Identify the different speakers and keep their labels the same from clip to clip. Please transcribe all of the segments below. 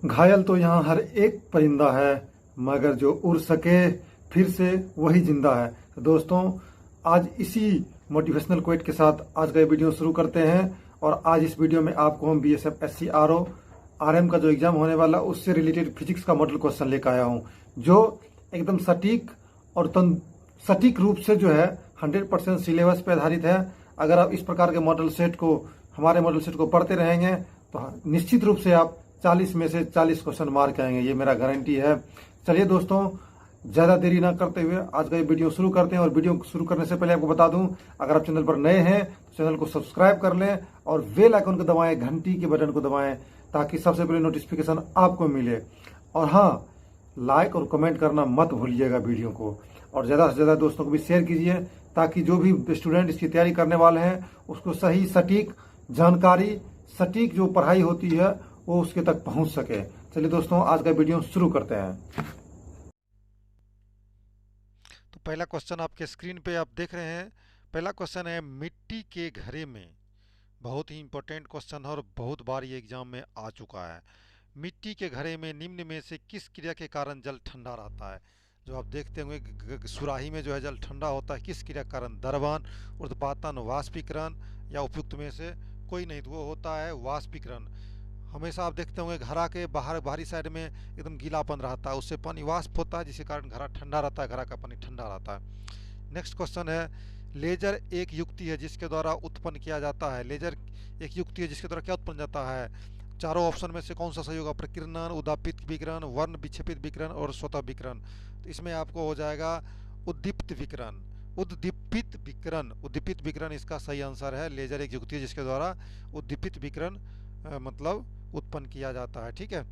Speaker 1: घायल तो यहाँ हर एक परिंदा है, मगर जो उड़ सके फिर से वही जिंदा है। तो दोस्तों, आज इसी मोटिवेशनल कोट के साथ आज का ये वीडियो शुरू करते हैं। और आज इस वीडियो में आपको हम बीएसएफ एससी आरओ आरएम का जो एग्जाम होने वाला उससे रिलेटेड फिजिक्स का मॉडल क्वेश्चन लेकर आया हूँ, जो एकदम सटीक और सटीक रूप से जो है 100% सिलेबस पे आधारित है। अगर आप इस प्रकार के हमारे मॉडल सेट को पढ़ते रहेंगे तो निश्चित रूप से आप 40 में से 40 क्वेश्चन मार्क आएंगे, ये मेरा गारंटी है। चलिए दोस्तों, ज़्यादा देरी ना करते हुए आज का ये वीडियो शुरू करते हैं। और वीडियो शुरू करने से पहले आपको बता दूं, अगर आप चैनल पर नए हैं तो चैनल को सब्सक्राइब कर लें और बेल आइकन को दबाएं, घंटी के बटन को दबाएं, ताकि सबसे पहले नोटिफिकेशन आपको मिले। और हाँ, लाइक और कमेंट करना मत भूलिएगा वीडियो को, और ज़्यादा से ज़्यादा दोस्तों को भी शेयर कीजिए, ताकि जो भी स्टूडेंट इसकी तैयारी करने वाले हैं उसको सही सटीक जानकारी, सटीक जो पढ़ाई होती है वो उसके तक पहुंच सके। चलिए दोस्तों, आज का वीडियो शुरू करते हैं।
Speaker 2: तो पहला क्वेश्चन आपके स्क्रीन पे आप देख रहे हैं। पहला क्वेश्चन है मिट्टी के घड़े में। बहुत ही इंपॉर्टेंट क्वेश्चन है और बहुत बार ये एग्जाम में आ चुका है। मिट्टी के घड़े में निम्न में से किस क्रिया के कारण जल ठंडा रहता है? जो आप देखते होंगे सुराही में जो है जल ठंडा होता है, किस क्रिया के कारण? दरबान, ऊर्ध्वपातन, वाष्पीकरण, या उपयुक्त में से कोई नहीं? तो वो होता है वाष्पीकरण। हमेशा आप देखते होंगे घड़ा के बाहरी साइड में एकदम गीलापन रहता है, उससे पानी वाष्प होता है, जिसके कारण घड़ा ठंडा रहता है, घड़ा का पानी ठंडा रहता है। नेक्स्ट क्वेश्चन है लेजर एक युक्ति है जिसके द्वारा उत्पन्न किया जाता है। लेजर एक युक्ति है जिसके द्वारा क्या उत्पन्न जाता है? चारों ऑप्शन में से कौन सा सही होगा? प्रकीर्णन, उद्दीपित विकिरण, वर्ण विक्षेपित विकिरण और स्वतः विकिरण। तो इसमें आपको हो जाएगा उद्दीपित विकिरण। उद्दीपित विकिरण इसका सही आंसर है। लेजर एक युक्ति है जिसके द्वारा उद्दीपित विकिरण मतलब उत्पन्न किया जाता है। ठीक है।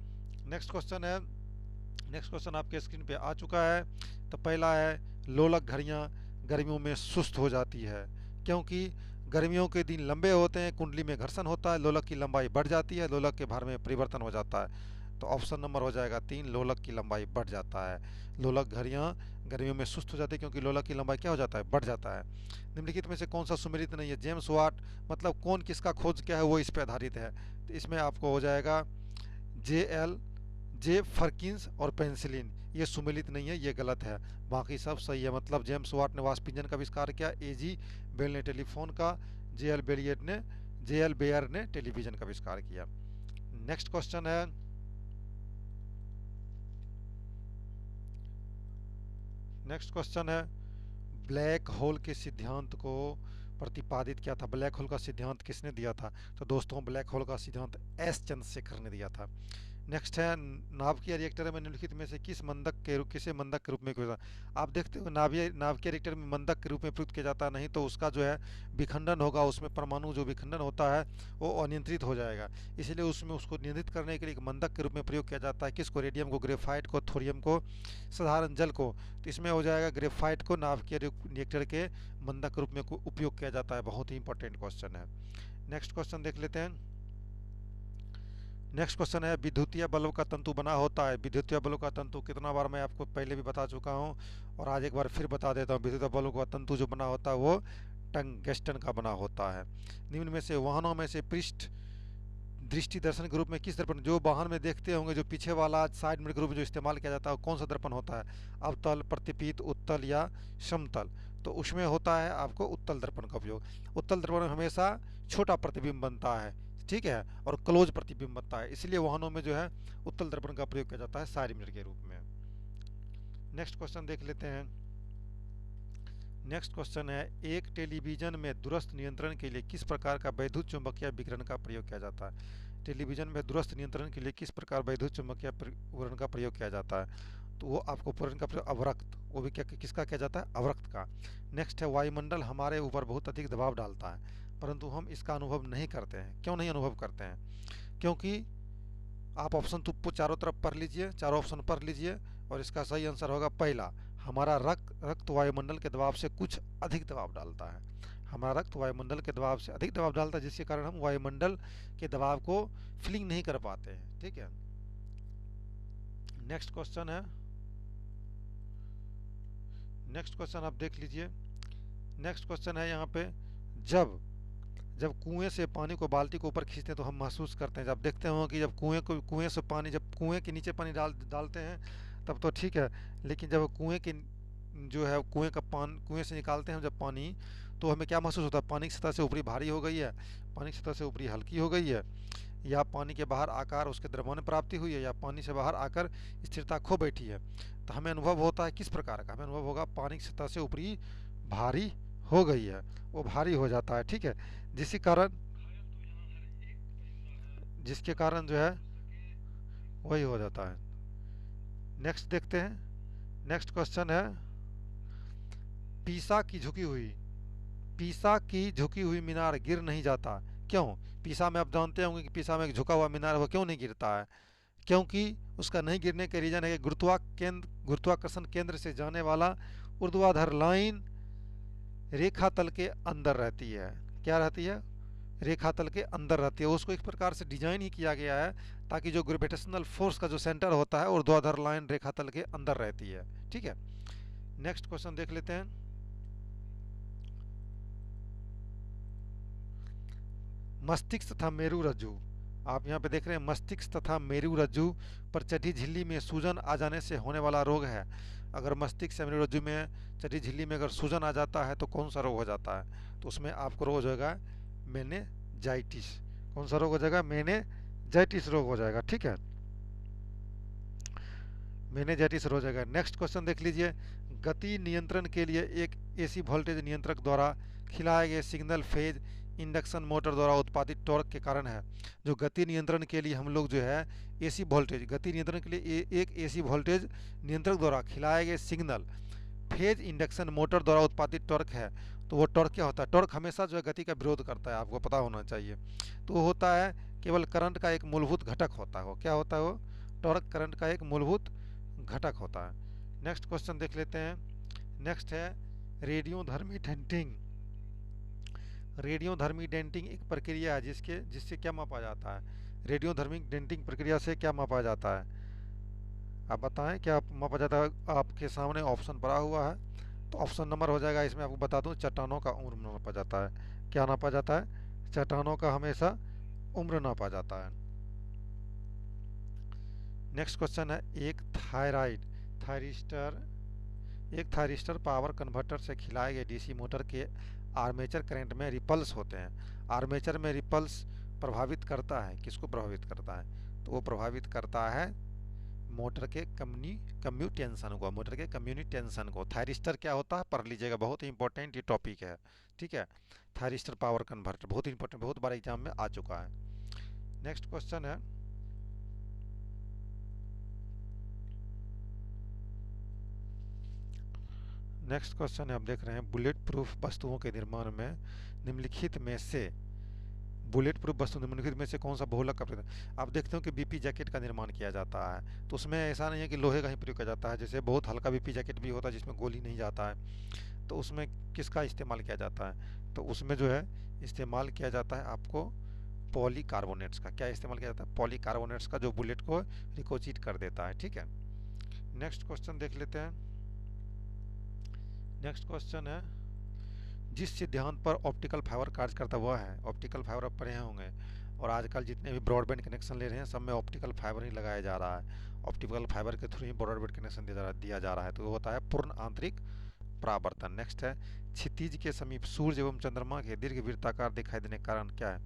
Speaker 2: नेक्स्ट क्वेश्चन आपके स्क्रीन पे आ चुका है। तो पहला है लोलक घड़ियां गर्मियों में सुस्त हो जाती है क्योंकि गर्मियों के दिन लंबे होते हैं, कुंडली में घर्षण होता है, लोलक की लंबाई बढ़ जाती है, लोलक के भार में परिवर्तन हो जाता है। तो ऑप्शन नंबर हो जाएगा 3, लोलक की लंबाई बढ़ जाता है। लोलक घड़ियां गर्मियों में सुस्त हो जाती है क्योंकि लोलक की लंबाई क्या हो जाता है? बढ़ जाता है। निम्नलिखित में से कौन सा सुमेलित नहीं है? जेम्स वाट, मतलब कौन किसका खोज क्या है वो इस पर आधारित है। तो इसमें आपको हो जाएगा जे फर्किंस और पेंसिलिन। ये सुमेलित नहीं है, ये गलत है। बाकी सब सही है। मतलब जेम्स वाट ने वाष्प इंजन का आविष्कार किया, एजी बेल ने टेलीफोन का, जे एल बेयर ने टेलीविजन का आविष्कार किया। नेक्स्ट क्वेश्चन है ब्लैक होल के सिद्धांत को प्रतिपादित किया था। ब्लैक होल का सिद्धांत किसने दिया था? तो दोस्तों, ब्लैक होल का सिद्धांत एस चंद्रशेखर ने दिया था। नेक्स्ट है नाभिकीय रिएक्टर में निम्नलिखित में से किसे मंदक के रूप में किया? आप देखते हो नाभिकीय रिएक्टर में मंदक के रूप में प्रयुक्त किया जाता है, नहीं तो उसका जो है विखंडन होगा, उसमें परमाणु जो विखंडन होता है वो अनियंत्रित हो जाएगा। इसलिए उसमें उसको नियंत्रित करने के लिए एक मंदक के रूप में प्रयोग किया जाता है। किसको? रेडियम को, ग्रेफाइट को, थोरियम को, साधारण जल को। तो इसमें हो जाएगा ग्रेफाइट को नाभिकीय रिएक्टर के मंदक के रूप में उपयोग किया जाता है। बहुत ही इंपॉर्टेंट क्वेश्चन है। नेक्स्ट क्वेश्चन देख लेते हैं। नेक्स्ट क्वेश्चन है विद्युतीय बल्ब का तंतु बना होता है। विद्युतीय बल्ब का तंतु कितना बार मैं आपको पहले भी बता चुका हूं और आज एक बार फिर बता देता हूं। विद्युतीय बल्ब का तंतु जो बना होता है वो टंगस्टन का बना होता है। निम्न में से वाहनों में से पृष्ठ दृष्टि दर्शन के रूप में किस दर्पण, जो वाहन में देखते होंगे जो पीछे वाला साइड मिरर के रूप में जो इस्तेमाल किया जाता है वो कौन सा दर्पण होता है? अवतल, प्रतिपीत, उत्तल या समतल? तो उसमें होता है आपको उत्तल दर्पण का उपयोग। उत्तल दर्पण में हमेशा छोटा प्रतिबिंब बनता है, ठीक है, और क्लोज प्रतिबिंब बनता है, इसलिए वाहनों में जो है उत्तल दर्पण का प्रयोग किया जाता है साइड मिरर के रूप में। नेक्स्ट क्वेश्चन देख लेते हैं। नेक्स्ट क्वेश्चन है एक टेलीविजन में दूरस्थ नियंत्रण के लिए किस प्रकार का वैद्युत चुंबकीय विकिरण का प्रयोग किया जाता है? टेलीविजन में दूरस्थ नियंत्रण के लिए किस प्रकार वैद्युत चुंबकीय विकिरण का प्रयोग किया जाता है? तो वो आपको उपकरण का प्रयोग अवरक्त, वो भी किसका किया जाता है? अवरक्त का। नेक्स्ट है वायुमंडल हमारे ऊपर बहुत अधिक दबाव डालता है परंतु हम इसका अनुभव नहीं करते हैं। क्यों नहीं अनुभव करते हैं? क्योंकि आप ऑप्शन तो चारों तरफ पढ़ लीजिए, चारों ऑप्शन पढ़ लीजिए और इसका सही आंसर होगा पहला, हमारा रक्त वायुमंडल के दबाव से कुछ अधिक दबाव डालता है। हमारा रक्त वायुमंडल के दबाव से अधिक दबाव डालता है, जिसके कारण हम वायुमंडल के दबाव को फीलिंग नहीं कर पाते हैं। ठीक है। नेक्स्ट क्वेश्चन आप देख लीजिए। नेक्स्ट क्वेश्चन है यहाँ पे, जब जब कुएं से पानी को बाल्टी को ऊपर खींचते हैं तो हम महसूस करते हैं, जब देखते हो कि जब कुएं से पानी, जब कुएं के नीचे पानी डालते हैं तब तो ठीक है, लेकिन जब कुएं के जो है कुएं से निकालते हैं जब पानी, तो हमें क्या महसूस होता है? पानी की सतह से ऊपरी भारी हो गई है, पानी की सतह से ऊपरी हल्की हो गई है, या पानी के बाहर आकार उसके द्रव्यमान प्राप्ति हुई है, या पानी से बाहर आकर स्थिरता खो बैठी है। तो हमें अनुभव होता है किस प्रकार का? हमें अनुभव होगा पानी की सतह से ऊपरी भारी हो गई है, वो भारी हो जाता है, ठीक है, जिसके कारण जो है वही हो जाता है। नेक्स्ट देखते हैं, नेक्स्ट क्वेश्चन है पीसा की झुकी हुई मीनार गिर नहीं जाता, क्यों? पीसा में आप जानते होंगे कि पीसा में एक झुका हुआ मीनार वो क्यों नहीं गिरता है? क्योंकि उसका नहीं गिरने के रीजन है कि गुरुत्वाकर्षण केंद्र से जाने वाला ऊर्ध्वाधर लाइन रेखा तल के अंदर रहती है। क्या रहती है? रेखा तल के अंदर रहती है। उसको इस प्रकार से डिजाइन ही किया गया है ताकि जो ग्रेविटेशनल फोर्स का जो सेंटर होता है ऊर्ध्वाधर लाइन रेखा तल के अंदर रहती है, ठीक है। नेक्स्ट क्वेश्चन देख लेते हैं। मस्तिष्क तथा मेरु रज्जु, आप यहाँ पे देख रहे हैं मस्तिष्क तथा मेरु रज्जु पर चढ़ी झिल्ली में सूजन आ जाने से होने वाला रोग है। अगर मस्तिष्क या मेरु रज्जु में चढ़ी झिल्ली में अगर सूजन आ जाता है तो कौन सा रोग हो जाता है? तो उसमें आपको रोग हो जाएगा मेनिंजाइटिस। कौन सा रोग हो जाएगा? मेनिंजाइटिस रोग हो जाएगा, ठीक है, मेनिंजाइटिस हो जाएगा। नेक्स्ट क्वेश्चन देख लीजिए। गति नियंत्रण के लिए एक एसी वोल्टेज नियंत्रक द्वारा खिलाए गए सिग्नल फेज इंडक्शन मोटर द्वारा उत्पादित टॉर्क के कारण है। जो गति नियंत्रण के लिए हम लोग जो है एसी वोल्टेज, गति नियंत्रण के लिए एक एसी वोल्टेज नियंत्रक द्वारा खिलाए गए सिग्नल फेज इंडक्शन मोटर द्वारा उत्पादित टॉर्क है, तो वो टॉर्क क्या होता है? टॉर्क हमेशा जो है गति का विरोध करता है, आपको पता होना चाहिए। तो वो होता है केवल करंट का एक मूलभूत घटक होता है। वो क्या होता है? वो टॉर्क करंट का एक मूलभूत घटक होता है। नेक्स्ट क्वेश्चन देख लेते हैं। नेक्स्ट है रेडियोधर्मी डेंटिंग। रेडियोधर्मी डेंटिंग एक प्रक्रिया है जिससे क्या मापा जाता है? रेडियोधर्मी डेंटिंग प्रक्रिया से क्या मापा जाता है? आप बताएं क्या मापा जाता है? आपके सामने ऑप्शन पड़ा हुआ है, तो ऑप्शन नंबर हो जाएगा इसमें, आपको बता दूं, चट्टानों का उम्र नापा जाता है। क्या नापा जाता है? चट्टानों का हमेशा उम्र नापा जाता है। नेक्स्ट क्वेश्चन है एक थायरिस्टर पावर कन्वर्टर से खिलाए गए डीसी मोटर के आर्मेचर करंट में रिपल्स होते हैं। आर्मेचर में रिपल्स प्रभावित करता है, किसको प्रभावित करता है? तो वो प्रभावित करता है मोटर के कम्यूटेंशन को, मोटर के कम्यूटेंशन को। थायरिस्टर क्या होता है पढ़ लीजिएगा, बहुत ही इंपॉर्टेंट ये टॉपिक है, ठीक है। थायरिस्टर पावर कन्वर्टर बहुत इंपॉर्टेंट, बहुत बार एग्जाम में आ चुका है। नेक्स्ट क्वेश्चन है आप देख रहे हैं बुलेट प्रूफ वस्तुओं के निर्माण में निम्नलिखित में से कौन सा बहुलक का प्रयोग? आप देखते हो कि बीपी जैकेट का निर्माण किया जाता है, तो उसमें ऐसा नहीं है कि लोहे का ही प्रयोग किया जाता है। जैसे बहुत हल्का बीपी जैकेट भी होता है जिसमें गोली नहीं जाता है, तो उसमें किसका इस्तेमाल किया जाता है? तो उसमें जो है इस्तेमाल किया जाता है आपको पॉलीकार्बोनेट्स का। क्या इस्तेमाल किया जाता है? पॉलीकार्बोनेट्स का, जो बुलेट को रिकोचिट कर देता है, ठीक है। नेक्स्ट क्वेश्चन देख लेते हैं। नेक्स्ट क्वेश्चन है जिस सिद्धांत पर ऑप्टिकल फाइबर कार्य करता वह है। ऑप्टिकल फाइबर आप पढ़े होंगे, और आजकल जितने भी ब्रॉडबैंड कनेक्शन ले रहे हैं सब में ऑप्टिकल फाइबर ही लगाया जा रहा है। ऑप्टिकल फाइबर के थ्रू ही ब्रॉडबैंड कनेक्शन दिया जा रहा है, तो वो होता है पूर्ण आंतरिक परावर्तन। नेक्स्ट है क्षितिज के समीप सूर्य एवं चंद्रमा के दीर्घ वृत्ताकार दिखाई देने के कारण क्या है?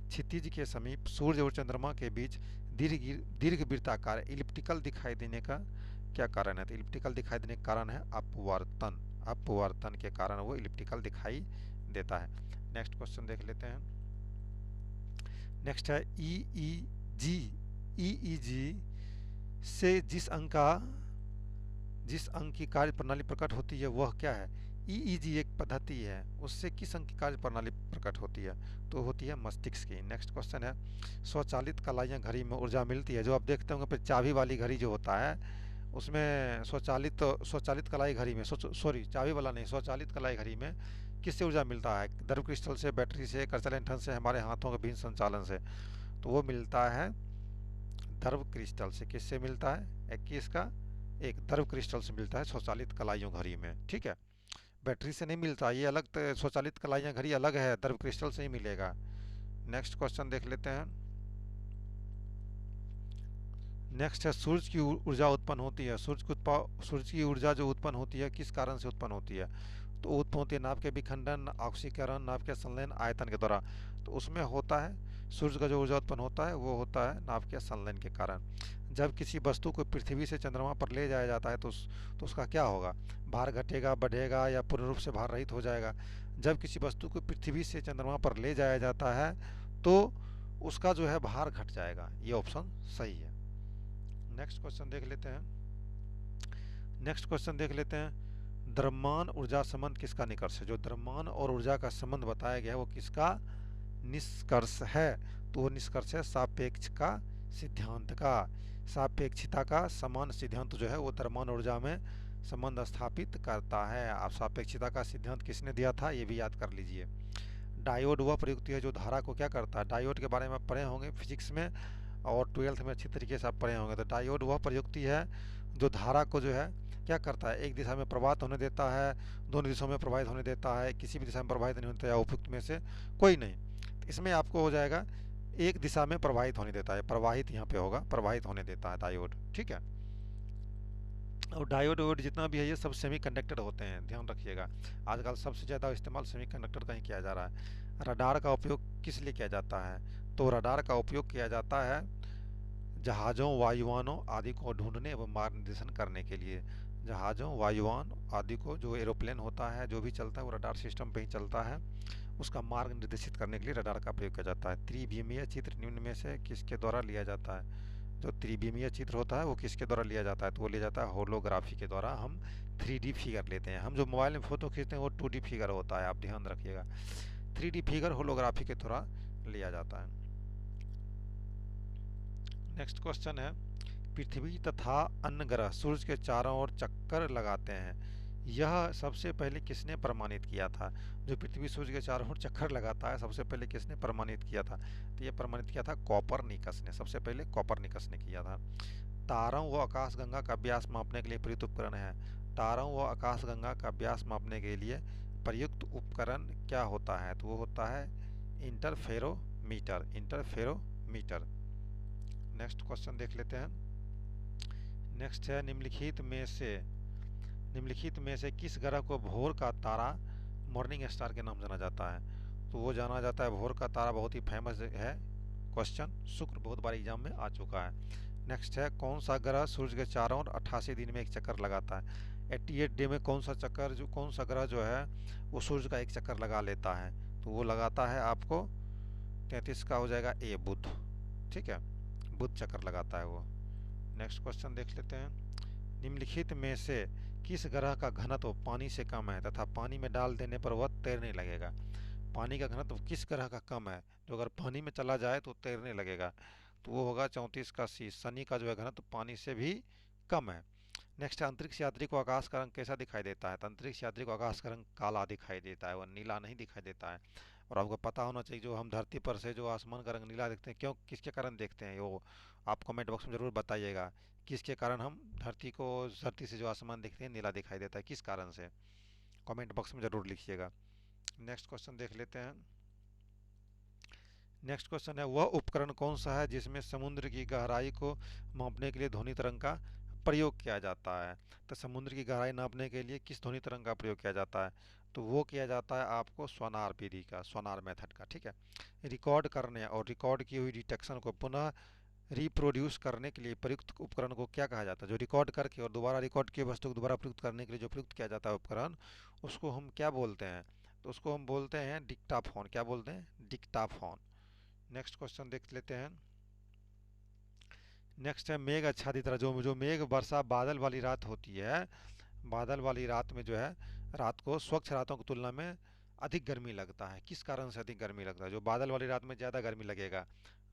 Speaker 2: क्षितिज के समीप सूर्य और चंद्रमा के बीच दीर्घ वृत्ताकार इलिप्टिकल दिखाई देने का क्या कारण है? तो इलिप्टिकल दिखाई देने का कारण है अपवर्तन के कारण वो इलिप्टिकल दिखाई देता है। नेक्स्ट क्वेश्चन देख लेते हैं। नेक्स्ट है ईईजी से जिस अंक की कार्य प्रणाली प्रकट होती है वह क्या है? ईईजी एक पद्धति है, उससे किस अंक की कार्य प्रणाली प्रकट होती है? तो होती है मस्तिष्क की। नेक्स्ट क्वेश्चन है स्वचालित कलाइयाँ घड़ी में ऊर्जा मिलती है। जो आप देखते होंगे चाबी वाली घड़ी जो होता है उसमें स्वचालित कलाई घड़ी में चाबी वाला नहीं, स्वचालित कलाई घड़ी में किससे ऊर्जा मिलता है? द्रव क्रिस्टल से, बैटरी से, कर्सर इंधन से, हमारे हाथों के भिन्न संचालन से। तो वो मिलता है द्रव क्रिस्टल से। किससे मिलता है? 21 का एक द्रव क्रिस्टल से मिलता है स्वचालित कलाइयों घड़ी में, ठीक है। बैटरी से नहीं मिलता, ये अलग स्वचालित कलाइयाँ घड़ी अलग है, द्रव क्रिस्टल से ही मिलेगा। नेक्स्ट क्वेश्चन देख लेते हैं। नेक्स्ट है सूर्य की ऊर्जा उत्पन्न होती है, सूर्य की ऊर्जा जो उत्पन्न होती है किस कारण से उत्पन्न होती है? तो उत्पन्न होती है नाभ के विखंडन, ऑक्सीकरण, नाभ के संलयन, आयतन के द्वारा। तो उसमें होता है सूर्य का जो ऊर्जा उत्पन्न होता है वो होता है नाभ के संलयन के कारण। जब किसी वस्तु को पृथ्वी से चंद्रमा पर ले जाया जाता है तो उसका क्या होगा? भार घटेगा, बढ़ेगा या पूर्ण रूप से भार रहित हो जाएगा? जब किसी वस्तु को पृथ्वी से चंद्रमा पर ले जाया जाता है तो उसका जो है भार घट जाएगा, ये ऑप्शन सही है। नेक्स्ट क्वेश्चन देख लेते हैं। नेक्स्ट क्वेश्चन देख लेते हैं, द्रव्यमान ऊर्जा संबंध किसका निष्कर्ष है? जो द्रव्यमान और ऊर्जा का संबंध बताया गया है वो किसका निष्कर्ष है? तो वो निष्कर्ष है सापेक्ष का सिद्धांत का। सापेक्षिता का समान सिद्धांत जो है वो द्रव्यमान ऊर्जा में संबंध स्थापित करता है। आप सापेक्षिता का सिद्धांत किसने दिया था ये भी याद कर लीजिए। डायोड वह प्रयुक्ति है जो धारा को क्या करता है? डायोड के बारे में पढ़े होंगे फिजिक्स में और 12th में अच्छी तरीके से आप पढ़े होंगे। तो डायोड वह प्रयुक्ति है जो धारा को जो है क्या करता है? एक दिशा में प्रवाहित होने देता है, दोनों दिशाओं में प्रवाहित होने देता है, किसी भी दिशा में प्रवाहित नहीं होता है, उपयुक्त में से कोई नहीं। तो इसमें आपको हो जाएगा एक दिशा में प्रवाहित होने देता है, प्रवाहित यहाँ पे होगा, प्रवाहित होने देता है डायोड, ठीक है। और डायोड जितना भी है ये सब सेमीकंडक्टर होते हैं, ध्यान रखिएगा। आजकल सबसे ज़्यादा इस्तेमाल सेमीकंडक्टर का ही किया जा रहा है। रडार का उपयोग किस लिए किया जाता है? तो रडार का उपयोग किया जाता है जहाज़ों, वायुयानों आदि को ढूंढने एवं मार्ग निर्देशन करने के लिए। जहाज़ों, वायुयान आदि को, जो एरोप्लेन होता है जो भी चलता है वो रडार सिस्टम पे ही चलता है, उसका मार्ग निर्देशित करने के लिए रडार का प्रयोग किया जाता है। त्रिविमीय चित्र निम्न में से किसके द्वारा लिया जाता है? जो त्रिविमीय चित्र होता है वो किसके द्वारा लिया जाता है? तो वो लिया जाता है होलोग्राफी के द्वारा। हम 3D फिगर लेते हैं, हम जो मोबाइल में फ़ोटो खींचते हैं वो 2D फिगर होता है, आप ध्यान रखिएगा। 3D फिगर होलोग्राफी के द्वारा लिया जाता है। नेक्स्ट क्वेश्चन है, पृथ्वी तथा अन्य ग्रह सूर्य के चारों ओर चक्कर लगाते हैं, यह सबसे पहले किसने प्रमाणित किया था? जो पृथ्वी सूर्य के चारों ओर चक्कर लगाता है सबसे पहले किसने प्रमाणित किया था? तो ये प्रमाणित किया था कोपरनिकस ने, सबसे पहले कोपरनिकस ने किया था। तारों व आकाशगंगा का व्यास मापने के लिए प्रयुक्त उपकरण है। तारों व आकाशगंगा का व्यास मापने के लिए प्रयुक्त उपकरण क्या होता है? तो वो होता है इंटरफेरोमीटर, इंटरफेरोमीटर। नेक्स्ट क्वेश्चन देख लेते हैं। नेक्स्ट है, निम्नलिखित में से किस ग्रह को भोर का तारा, मॉर्निंग स्टार के नाम जाना जाता है? तो वो जाना जाता है भोर का तारा, बहुत ही फेमस है क्वेश्चन, शुक्र, बहुत बार एग्जाम में आ चुका है। नेक्स्ट है, कौन सा ग्रह सूर्य के चारों ओर 88 दिन में एक चक्कर लगाता है? 88 डे में कौन सा ग्रह जो है वो सूर्य का एक चक्कर लगा लेता है? तो वो लगाता है आपको 33 का हो जाएगा ए, बुध, ठीक है, बुध चक्कर लगाता है वो। नेक्स्ट क्वेश्चन देख लेते हैं, निम्नलिखित में से किस ग्रह का घनत्व पानी से कम है तथा पानी में डाल देने पर वह तैरने लगेगा? पानी का घनत्व किस ग्रह का कम है जो अगर पानी में चला जाए तो तैरने लगेगा? तो वो होगा 34 का सी, शनि का जो है घनत्व पानी से भी कम है। नेक्स्ट है, अंतरिक्ष यात्री को आकाश का रंग कैसा दिखाई देता है? तो अंतरिक्ष यात्री को आकाश का रंग काला दिखाई देता है, वह नीला नहीं दिखाई देता है। और आपको पता होना चाहिए जो हम धरती पर से जो आसमान का रंग नीला देखते हैं, क्यों, किसके कारण देखते हैं, वो आप कमेंट बॉक्स में ज़रूर बताइएगा किसके कारण हम धरती से जो आसमान देखते हैं नीला दिखाई देता है, किस कारण से, कमेंट बॉक्स में ज़रूर लिखिएगा। नेक्स्ट क्वेश्चन देख लेते हैं। नेक्स्ट क्वेश्चन है, वह उपकरण कौन सा है जिसमें समुद्र की गहराई को मापने के लिए ध्वनि तरंग का प्रयोग किया जाता है? तो समुद्र की गहराई नापने के लिए किस ध्वनि तरंग का प्रयोग किया जाता है? तो वो किया जाता है आपको सोनार विधि का, सोनार मेथड का, ठीक है। रिकॉर्ड करने और रिकॉर्ड की हुई डिटेक्शन को पुनः रिप्रोड्यूस करने के लिए प्रयुक्त उपकरण को क्या कहा जाता है? जो रिकॉर्ड करके और दोबारा रिकॉर्ड की वस्तु को दोबारा प्रयुक्त करने के लिए जो प्रयुक्त किया जाता है उपकरण, उसको हम क्या बोलते हैं? तो उसको हम बोलते हैं डिक्टाफोन। क्या बोलते हैं? डिक्टाफोन। नेक्स्ट क्वेश्चन देख लेते हैं। नेक्स्ट है, मेघ आच्छादित रात, जो मेघ वर्षा बादल वाली रात होती है, बादल वाली रात में जो है रात को स्वच्छ रातों की तुलना में अधिक गर्मी लगता है, किस कारण से अधिक गर्मी लगता है? जो बादल वाली रात में ज़्यादा गर्मी लगेगा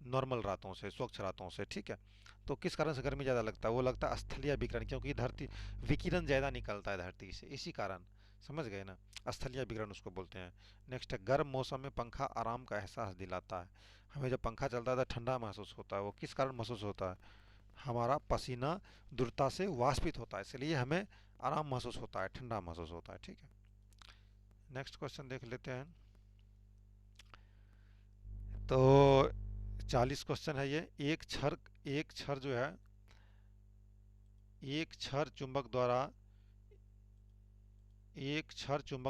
Speaker 2: नॉर्मल रातों से, स्वच्छ रातों से, ठीक है। तो किस कारण से गर्मी ज़्यादा लगता है? वो लगता है स्थलीय विकिरण, क्योंकि धरती विकिरण ज़्यादा निकलता है धरती से, इसी कारण, समझ गए ना, स्थलीय विकिरण उसको बोलते हैं। नेक्स्ट है, गर्म मौसम में पंखा आराम का एहसास दिलाता है, हमें जब पंखा चलता है तो ठंडा महसूस होता है, वो किस कारण महसूस होता है? हमारा पसीना दूरता से वाष्पित होता है, इसलिए हमें आराम महसूस होता है, ठंडा महसूस होता है, ठीक है। नेक्स्ट क्वेश्चन देख लेते हैं। तो 40 क्वेश्चन है ये। एक क्षर जो है, एक क्षर चुंबक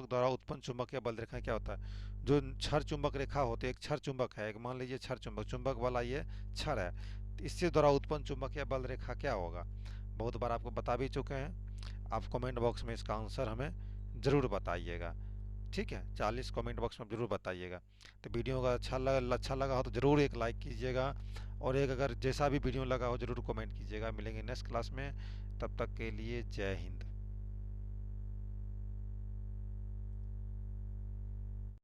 Speaker 2: द्वारा उत्पन्न चुंबकीय बल रेखा क्या होता है? जो क्षर चुंबक रेखा होते हैं, एक क्षर चुंबक है, एक मान लीजिए क्षर चुंबक वाला ये क्षर है, तो इससे द्वारा उत्पन्न चुंबकीय बल रेखा क्या होगा? बहुत बार आपको बता भी चुके हैं। आप कमेंट बॉक्स में इसका आंसर हमें ज़रूर बताइएगा, ठीक है? 40 कमेंट बॉक्स में ज़रूर बताइएगा। तो वीडियो का अच्छा लगा हो तो ज़रूर एक लाइक कीजिएगा, और एक अगर जैसा भी वीडियो लगा हो ज़रूर कमेंट कीजिएगा। मिलेंगे नेक्स्ट क्लास में, तब तक के लिए जय हिंद।